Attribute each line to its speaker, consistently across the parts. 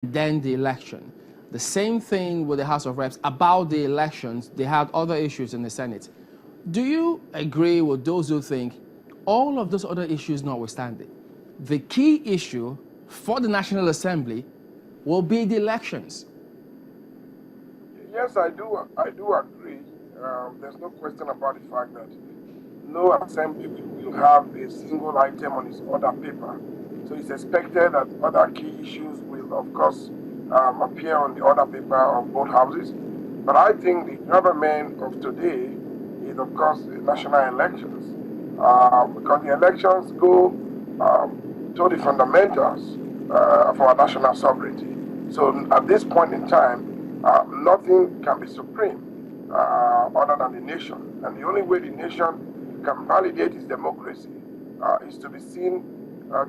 Speaker 1: then the election. The same thing with the House of Reps about the elections. They had other issues in the Senate. Do you agree with those who think all of those other issues notwithstanding, the key issue for the National Assembly will be the elections?
Speaker 2: Yes, I do. I do agree. There's no question about the fact that no assembly will have a single item on its order paper. So it's expected that other key issues will, of course, appear on the order paper of both houses. But I think the government of today is, of course, the national elections, because the elections go to the fundamentals of our national sovereignty. So at this point in time, nothing can be supreme other than the nation. And the only way the nation can validate its democracy is to be seen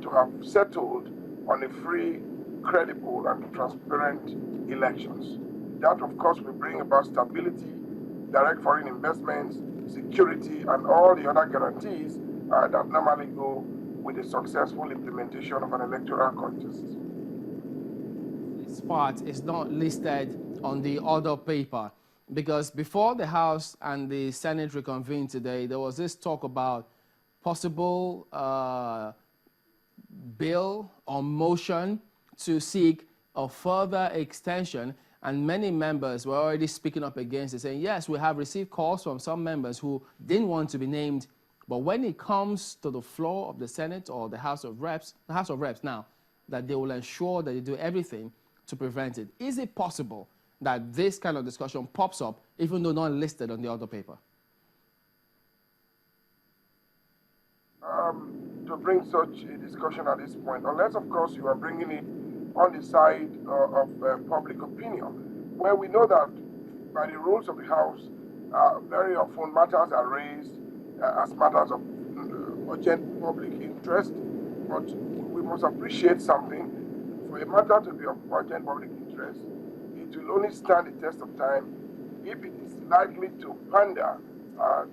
Speaker 2: to have settled on a free, credible, and transparent elections. That, of course, will bring about stability, direct foreign investments, security, and all the other guarantees that normally go with the successful implementation of an electoral contest.
Speaker 1: This part is not listed on the order paper because before the House and the Senate reconvened today, there was this talk about possible bill or motion to seek a further extension, and many members were already speaking up against it, saying, yes, we have received calls from some members who didn't want to be named, but when it comes to the floor of the Senate or the House of Reps now, that they will ensure that they do everything to prevent it. Is it possible that this kind of discussion pops up, even though not listed on the order paper?
Speaker 2: To bring such a discussion at this point, unless, of course, you are bringing it on the side of public opinion, where we know that by the rules of the House, very often matters are raised as matters of urgent public interest, but we must appreciate something. For a matter to be of urgent public interest, it will only stand the test of time if it is likely to pander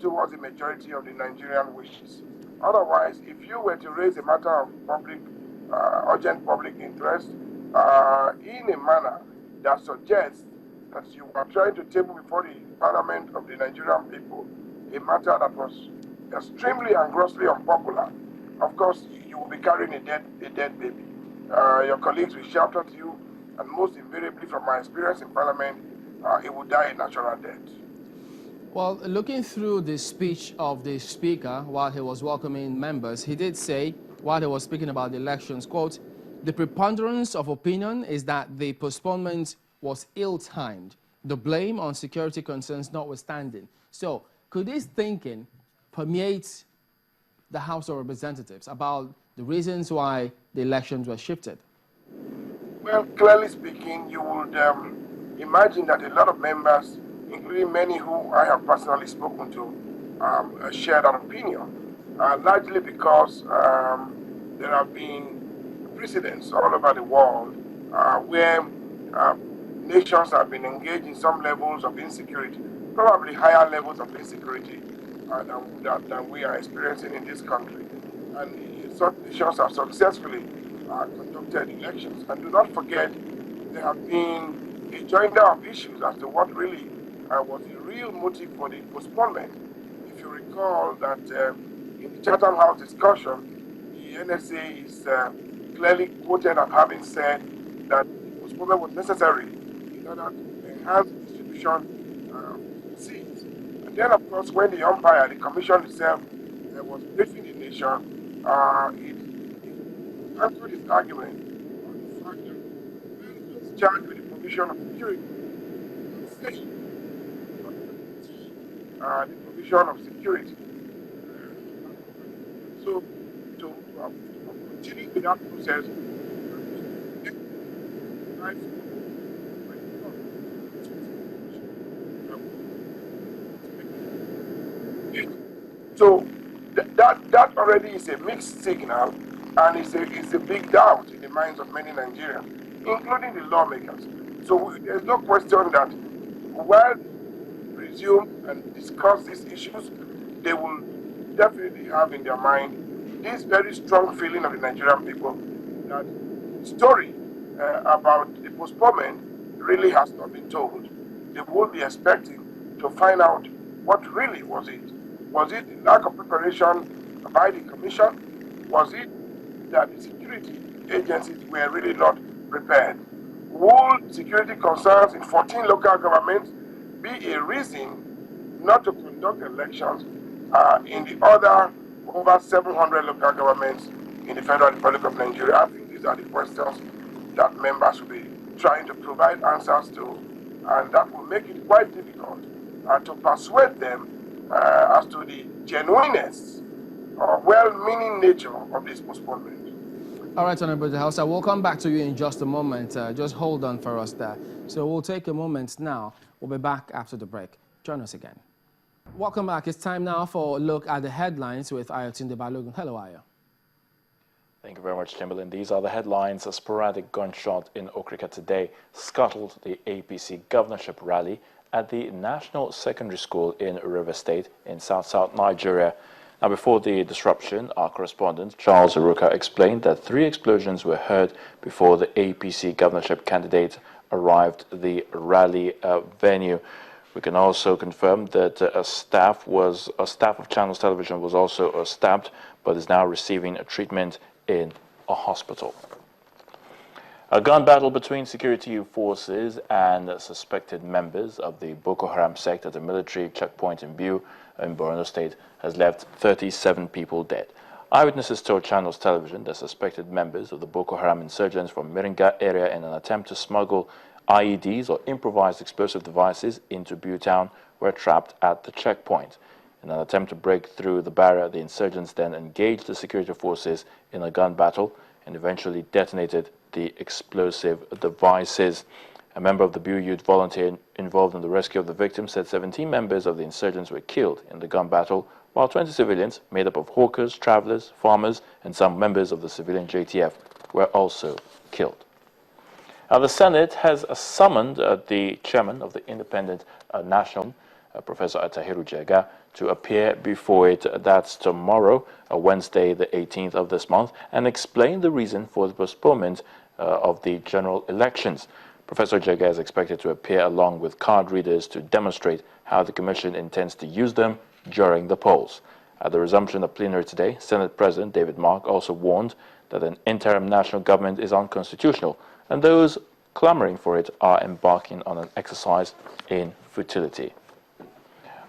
Speaker 2: towards the majority of the Nigerian wishes. Otherwise, if you were to raise a matter of public, urgent public interest in a manner that suggests that you are trying to table before the Parliament of the Nigerian people a matter that was extremely and grossly unpopular, of course, you will be carrying a dead baby. Your colleagues will shout at you, and most invariably, from my experience in Parliament, it will die a natural death.
Speaker 1: Well, looking through the speech of the Speaker while he was welcoming members, he did say, while he was speaking about the elections, quote, the preponderance of opinion is that the postponement was ill-timed, the blame on security concerns notwithstanding. So, could this thinking permeate the House of Representatives about the reasons why the elections were shifted?
Speaker 2: Well, clearly speaking, you would imagine that a lot of members, including many who I have personally spoken to, share that opinion, largely because there have been precedents all over the world where nations have been engaged in some levels of insecurity, probably higher levels of insecurity than we are experiencing in this country. And such nations have successfully conducted elections. And do not forget, there have been a joinder of issues as to what really was the real motive for the postponement. If you recall that in the Chatham House discussion, the NSA is clearly quoted as having said that the postponement was necessary in order to enhance the distribution of seats. And then, of course, when the umpire, the commission itself, was briefing the nation, it answered its argument on the fact that those charged with the provision of security, the provision of security. So, to continue with that process, so that already is a mixed signal, and it's a big doubt in the minds of many Nigerians, including the lawmakers. So there's no question that while resume and discuss these issues, they will definitely have in their mind this very strong feeling of the Nigerian people that story about the postponement really has not been told. They will be expecting to find out what really was it. Was it the lack of preparation by the Commission? Was it that the security agencies were really not prepared? Would security concerns in 14 local governments be a reason not to conduct elections in the other over 700 local governments in the Federal Republic of Nigeria? I think these are the questions that members will be trying to provide answers to, and that will make it quite difficult to persuade them as to the genuineness or well-meaning nature of this postponement.
Speaker 1: All right, Honorable House, I will come back to you in just a moment. Just hold on for us there. So we'll take a moment now. We'll be back after the break. Join us again. Welcome back. It's time now for a look at the headlines with Ayotunde Balogun. Hello, Ayo.
Speaker 3: Thank you very much, Chamberlain. These are the headlines. A sporadic gunshot in Okrika today scuttled the APC governorship rally at the National Secondary School in River State in South Nigeria. Now, before the disruption, our correspondent, Charles Aruka, explained that 3 explosions were heard before the APC governorship candidate arrived at the rally venue. We can also confirm that a staff of Channels Television was also stabbed, but is now receiving a treatment in a hospital. A gun battle between security forces and suspected members of the Boko Haram sect at a military checkpoint in Biu in Borno State has left 37 people dead. Eyewitnesses told Channels Television that suspected members of the Boko Haram insurgents from Miringa area in an attempt to smuggle IEDs or improvised explosive devices into Biu town were trapped at the checkpoint. In an attempt to break through the barrier, the insurgents then engaged the security forces in a gun battle and eventually detonated the explosive devices. A member of the Biu Youth volunteer involved in the rescue of the victims said 17 members of the insurgents were killed in the gun battle, while 20 civilians, made up of hawkers, travelers, farmers, and some members of the civilian JTF, were also killed. Now, the Senate has summoned the chairman of the Independent National, Professor Atahiru Jega, to appear before it. That's tomorrow, Wednesday, the 18th of this month, and explain the reason for the postponement of the general elections. Professor Jega is expected to appear along with card readers to demonstrate how the Commission intends to use them during the polls. At the resumption of plenary today, Senate President David Mark also warned that an interim national government is unconstitutional, and those clamoring for it are embarking on an exercise in futility.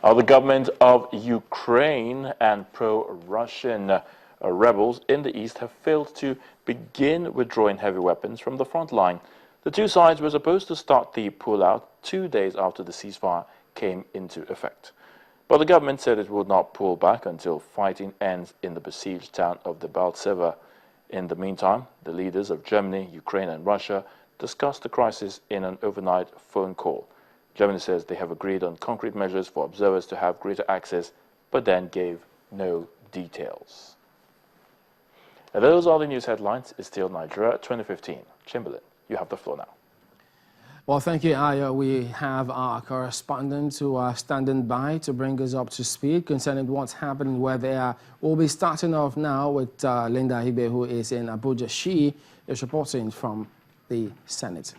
Speaker 3: The government of Ukraine and pro-Russian rebels in the east have failed to begin withdrawing heavy weapons from the front line. The two sides were supposed to start the pullout 2 days after the ceasefire came into effect. But the government said it would not pull back until fighting ends in the besieged town of Debaltseve. In the meantime, the leaders of Germany, Ukraine and Russia discussed the crisis in an overnight phone call. Germany says they have agreed on concrete measures for observers to have greater access, but then gave no details. Now, those are the news headlines. It's still Nigeria 2015. Chamberlain, you have the floor now.
Speaker 1: Well, thank you, Aya. We have our correspondents who are standing by to bring us up to speed concerning what's happening where they are. We'll be starting off now with Linda Hibe, who is in Abuja. She is reporting from the Senate.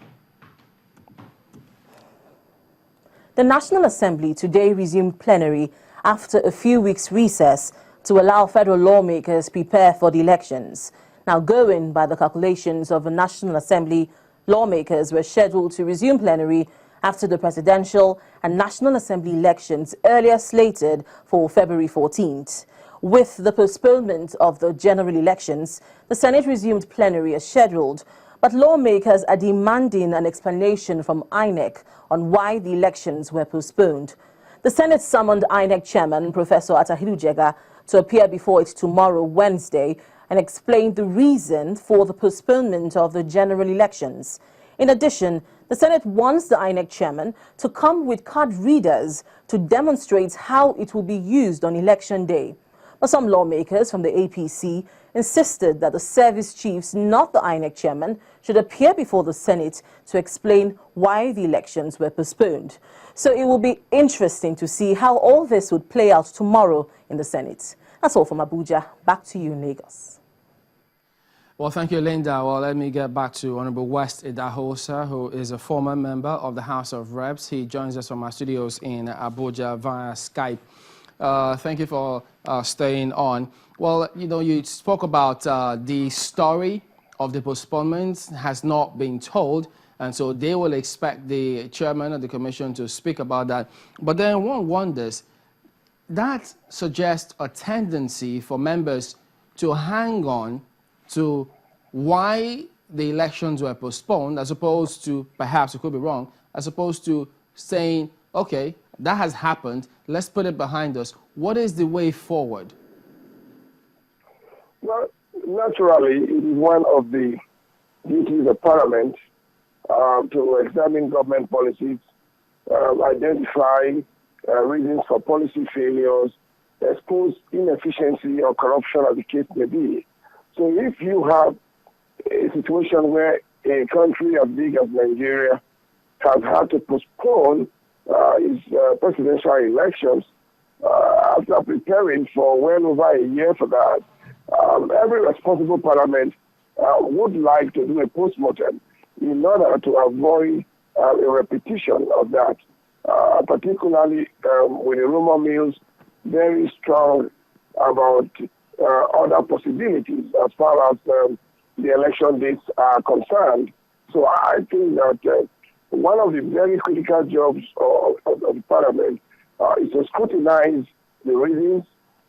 Speaker 4: The National Assembly today resumed plenary after a few weeks' recess to allow federal lawmakers prepare for the elections. Now, going by the calculations of the National Assembly, lawmakers were scheduled to resume plenary after the presidential and National Assembly elections earlier slated for February 14th. With the postponement of the general elections, the Senate resumed plenary as scheduled, but lawmakers are demanding an explanation from INEC on why the elections were postponed. The Senate summoned INEC Chairman Professor Atahiru Jega to appear before it tomorrow, Wednesday, and explain the reason for the postponement of the general elections. In addition, the Senate wants the INEC Chairman to come with card readers to demonstrate how it will be used on Election Day. But some lawmakers from the APC insisted that the service chiefs, not the INEC Chairman, should appear before the Senate to explain why the elections were postponed. So it will be interesting to see how all this would play out tomorrow in the Senate. That's all from Abuja. Back to you in Lagos.
Speaker 1: Well, thank you, Linda. Well, let me get back to Honorable West Idahosa, who is a former member of the House of Reps. He joins us from our studios in Abuja via Skype. Thank you for staying on. Well, you know, you spoke about the story of the postponement has not been told, and so they will expect the chairman of the commission to speak about that. But then one wonders, that suggests a tendency for members to hang on to why the elections were postponed, as opposed to, perhaps it could be wrong, as opposed to saying, okay, that has happened, let's put it behind us. What is the way forward?
Speaker 2: Well, naturally, it is one of the duties of Parliament to examine government policies, identify reasons for policy failures, expose inefficiency or corruption, as the case may be. So if you have a situation where a country as big as Nigeria has had to postpone its presidential elections after preparing for well over a year for that, every responsible parliament would like to do a postmortem in order to avoid a repetition of that, particularly with the rumor mills very strong about other possibilities as far as the election dates are concerned. So I think that one of the very critical jobs of the Parliament is to scrutinize the reasons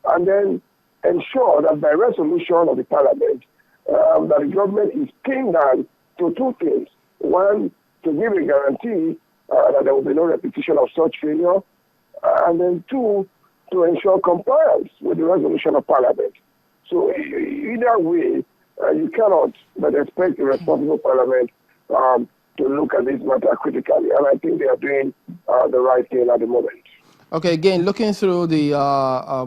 Speaker 2: and then ensure that by resolution of the Parliament, that the government is pinned down to two things. One, to give a guarantee that there will be no repetition of such failure, and then two, to ensure compliance with the resolution of Parliament. So either way, you cannot but expect the responsible Parliament to look at this matter critically, and I think they are doing the right thing at the moment.
Speaker 1: Okay, again, looking through the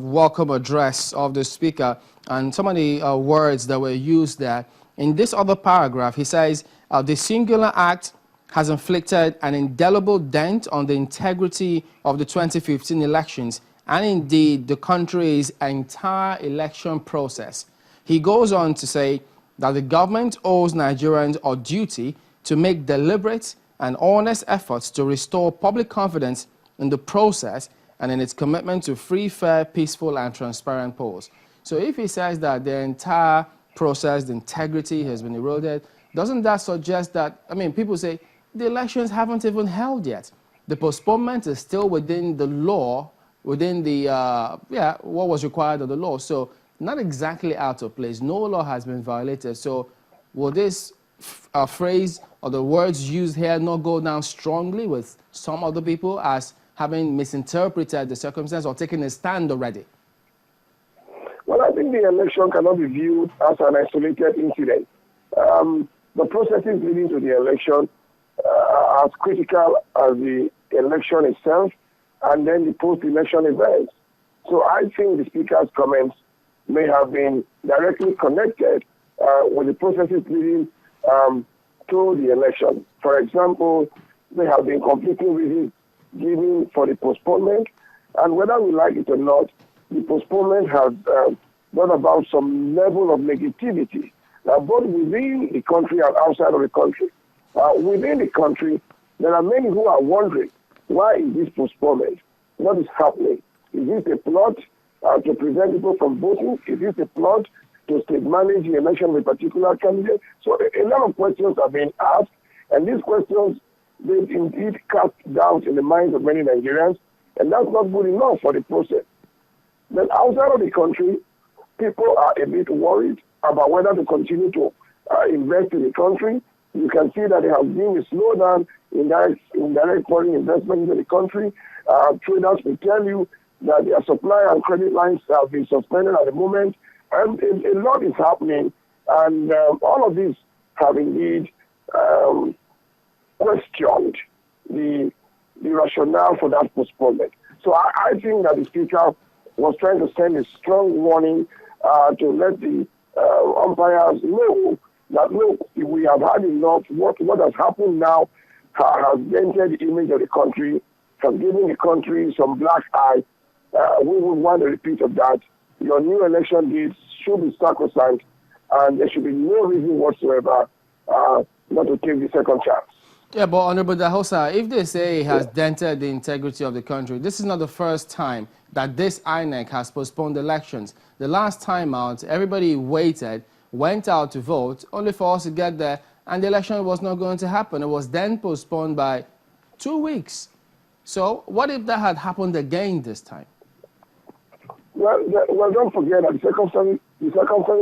Speaker 1: welcome address of the Speaker and some of the words that were used there, in this other paragraph, he says, the singular act has inflicted an indelible dent on the integrity of the 2015 elections and indeed the country's entire election process. He goes on to say that the government owes Nigerians a duty to make deliberate and honest efforts to restore public confidence in the process and in its commitment to free, fair, peaceful, and transparent polls. So if he says that the entire process, the integrity has been eroded, doesn't that suggest that, I mean, people say the elections haven't even held yet. The postponement is still within the law, within the, what was required of the law. So not exactly out of place. No law has been violated. So will this phrase or the words used here not go down strongly with some other people as having misinterpreted the circumstance or taken a stand already?
Speaker 2: Well, I think the election cannot be viewed as an isolated incident. The processes leading to the election are as critical as the election itself and then the post-election events. So I think the Speaker's comments may have been directly connected with the processes leading to the election. For example, there have been conflicting reasons given for the postponement, and whether we like it or not, the postponement has brought about some level of negativity, both within the country and outside of the country. Within the country, there are many who are wondering, why is this postponement? What is happening? Is this a plot to prevent people from voting? Is this a plot to state manage the election of a particular candidate? So a lot of questions are being asked, and these questions, they indeed cast doubt in the minds of many Nigerians, and that's not good enough for the process. Then outside of the country, people are a bit worried about whether to continue to invest in the country. You can see that there has been a slowdown in direct foreign investment into the country. Traders will tell you that their supply and credit lines have been suspended at the moment, and a lot is happening, and all of these have indeed questioned the rationale for that postponement. So I think that the Speaker was trying to send a strong warning to let the umpires know that, look, we have had enough. What has happened now has dented the image of the country, has given the country some black eye. We would want a repeat of that. Your new election dates should be sacrosanct, and there should be no reason whatsoever not to take the second chance.
Speaker 1: Yeah, but Honorable Dahosa, if they say it has dented the integrity of the country, this is not the first time that this INEC has postponed elections. The last time out, everybody waited, went out to vote, only for us to get there, and the election was not going to happen. It was then postponed by 2 weeks. So what if that had happened again this time?
Speaker 2: Well, don't forget that the circumstances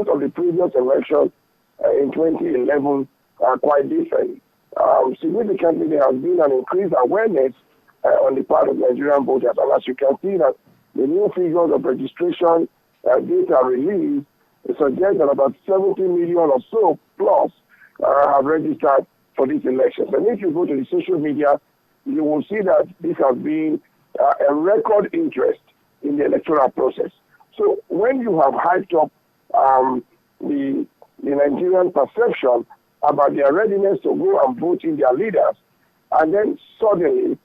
Speaker 2: of the previous election in 2011 are quite different. Significantly, there has been an increased awareness on the part of Nigerian voters. And as you can see, that the new figures of registration data released suggest that about 70 million or so plus have registered for these elections. And if you go to the social media, you will see that this has been a record interest in the electoral process. So when you have hyped up the Nigerian perception about their readiness to go and vote in their leaders, and then suddenly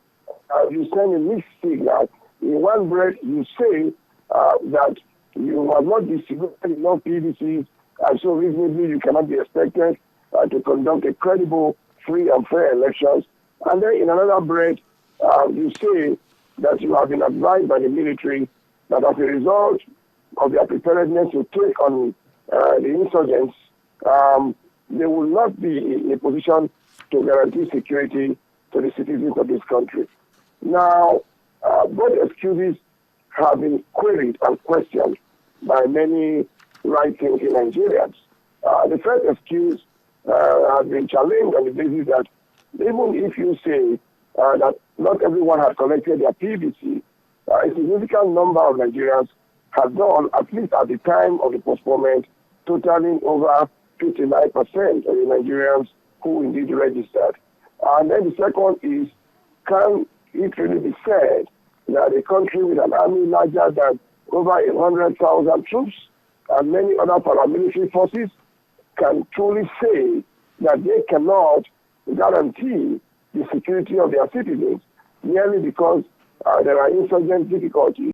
Speaker 2: you send a mixed signal. In one breath, you say that you have not distributed enough PVCs, and so reasonably you cannot be expected to conduct a credible, free and fair elections. And then in another breath, you say that you have been advised by the military that as a result of their preparedness to take on the insurgents, they will not be in a position to guarantee security to the citizens of this country. Now, both excuses have been queried and questioned by many right-thinking Nigerians. The first excuse has been challenged on the basis that even if you say that not everyone has collected their PVC, a significant number of Nigerians have done, at least at the time of the postponement, totaling over 59% of the Nigerians who indeed registered. And then the second is, can it really be said that a country with an army larger than over 100,000 troops and many other paramilitary forces can truly say that they cannot guarantee the security of their citizens merely because there are insurgent difficulties